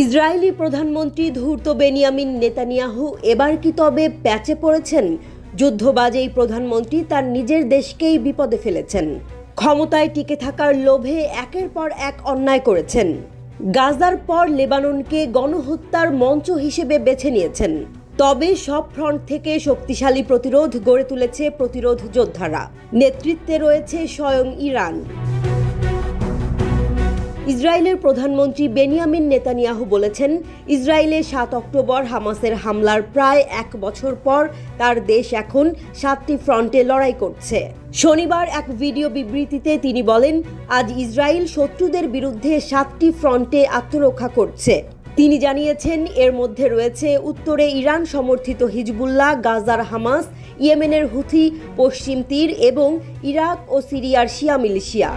Israeli প্রধানমন্ত্রী ধূর্ত Benjamin Netanyahu এবার কি তবে প্যাচে পড়েছেন? যুদ্ধবাজ এই প্রধানমন্ত্রী তার নিজের দেশকেই বিপদে ফেলেছেন। ক্ষমতায় টিকে থাকার লোভে একের পর এক অন্যায় করেছেন। গাজার পর লেবাননকে গণহত্যার মঞ্চ হিসেবে বেছে নিয়েছেন। তবে সব ফ্রন্ট থেকে শক্তিশালী প্রতিরোধ গড়ে তুলেছে প্রতিরোধ যোদ্ধারা। নেতৃত্বে রয়েছে স্বয়ং ইরান। ইসরায়েলের প্রধানমন্ত্রী বেনিয়ামিন নেতানিয়াহু বলেছেন, ইসরায়েলে ৭ অক্টোবর হামাসের হামলার প্রায় ১ বছর পর তার দেশ এখন ৭টি ফ্রন্টে লড়াই করছে। শনিবার এক ভিডিও বিবৃতিতে তিনি বলেন, আজ ইসরায়েল শত্রুদের বিরুদ্ধে ৭টি ফ্রন্টে আত্মরক্ষা করছে। তিনি জানিয়েছেন, এর মধ্যে রয়েছে উত্তরে ইরান সমর্থিত হিজবুল্লাহ, গাজার হামাস, ইয়েমেনের হুথি, পশ্চিম তীর এবং ইরাক ও সিরিয়ার শিয়া মিলিশিয়া।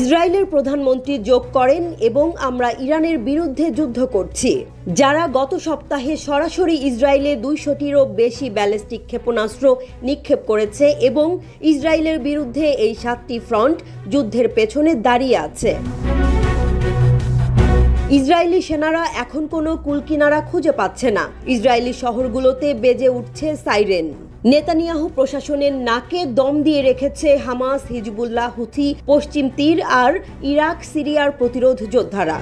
ইসরায়েলের প্রধানমন্ত্রী যোগ করেন, এবং আমরা ইরানের বিরুদ্ধে যুদ্ধ করছি, যারা গত সপ্তাহে সরাসরি ইসরায়েলে ২০০টিরও বেশি ব্যালিস্টিক ক্ষেপণাস্ত্র নিক্ষেপ করেছে এবং ইসরায়েলের বিরুদ্ধে এই ৭টি ফ্রন্ট যুদ্ধের পেছনে দাঁড়িয়ে আছে। ইসরায়েলি সেনারা এখন কোনো কুলকিনারা খুঁজে পাচ্ছে না। ইসরায়েলি শহরগুলোতে বেজে উঠছে সাইরেন। নেতানিয়াহু প্রশাসনের নাকে দম দিয়ে রেখেছে হামাস, হিজবুল্লাহ, হুথি, পশ্চিম তীর আর ইরাক সিরিয়ার প্রতিরোধ যোদ্ধারা।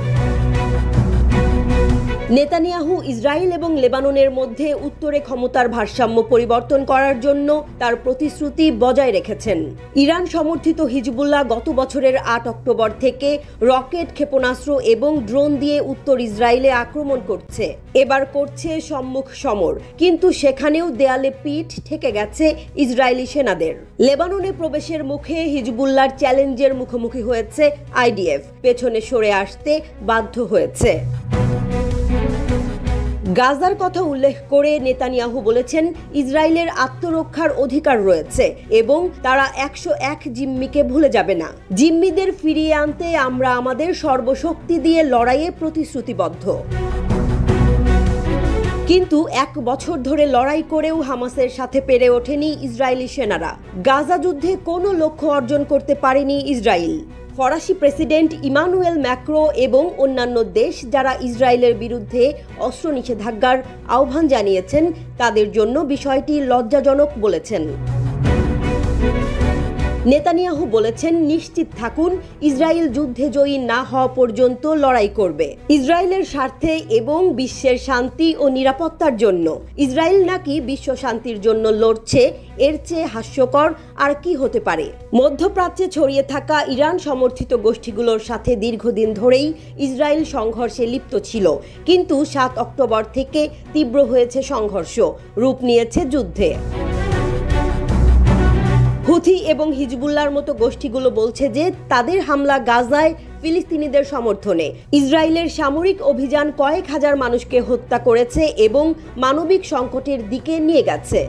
নেতানিয়াহু ইসরায়েল এবং লেবাননের মধ্যে উত্তরে ক্ষমতার ভারসাম্য পরিবর্তন করার জন্য তার প্রতিশ্রুতি বজায় রেখেছেন। ইরান সমর্থিত হিজবুল্লাহ গত বছরের ৮ অক্টোবর থেকে রকেট, ক্ষেপণাস্ত্র এবং ড্রোন দিয়ে উত্তর ইসরায়েলে আক্রমণ করছে। এবার করছে সম্মুখ সমর, কিন্তু সেখানেও দেয়ালে পিঠ ঠেকে গেছে ইসরায়েলি সেনাদের। লেবাননে প্রবেশের মুখে হিজবুল্লাহর চ্যালেঞ্জের মুখোমুখি হয়েছে আইডিএফ, পেছনে সরে আসতে বাধ্য হয়েছে। গাজার কথা উল্লেখ করে নেতানিয়াহু বলেছেন, ইসরায়েলের আত্মরক্ষার অধিকার রয়েছে এবং তারা ১০১ জিম্মিকে ভুলে যাবে না। জিম্মিদের ফিরিয়ে আনতে আমরা আমাদের সর্বশক্তি দিয়ে লড়াইয়ে প্রতিশ্রুতিবদ্ধ। কিন্তু ১ বছর ধরে লড়াই করেও হামাসের সাথে পেরে ওঠেনি ইসরায়েলি সেনারা। গাজা যুদ্ধে কোনো লক্ষ্য অর্জন করতে পারেনি ইসরায়েল। ফরাসি প্রেসিডেন্ট ইমানুয়েল ম্যাক্রো এবং অন্যান্য দেশ যারা ইসরায়েলের বিরুদ্ধে অস্ত্র নিষেধাজ্ঞার আহ্বান জানিয়েছেন, তাদের জন্য বিষয়টি লজ্জাজনক বলেছেন। নেতানিয়াহু বলেছেন, নিশ্চিত থাকুন, ইসরায়েল যুদ্ধে জয়ী না হওয়া পর্যন্ত লড়াই করবে ইসরায়েলের স্বার্থে এবং বিশ্বের শান্তি ও নিরাপত্তার জন্য। ইসরায়েল নাকি বিশ্ব শান্তির জন্য লড়ছে, এর চেয়ে হাস্যকর আর কি হতে পারে? মধ্যপ্রাচ্যে ছড়িয়ে থাকা ইরান সমর্থিত গোষ্ঠীগুলোর সাথে দীর্ঘদিন ধরেই ইসরায়েল সংঘর্ষে লিপ্ত ছিল, কিন্তু ৭ অক্টোবর থেকে তীব্র হয়েছে সংঘর্ষ, রূপ নিয়েছে যুদ্ধে। হুথি এবং হিজবুল্লাহর মতো গোষ্ঠীগুলো বলছে যে তাদের হামলা গাজায় ফিলিস্তিনিদের সমর্থনে। ইসরায়েলের সামরিক অভিযান কয়েক হাজার মানুষকে হত্যা করেছে এবং মানবিক সংকটের দিকে নিয়ে গেছে।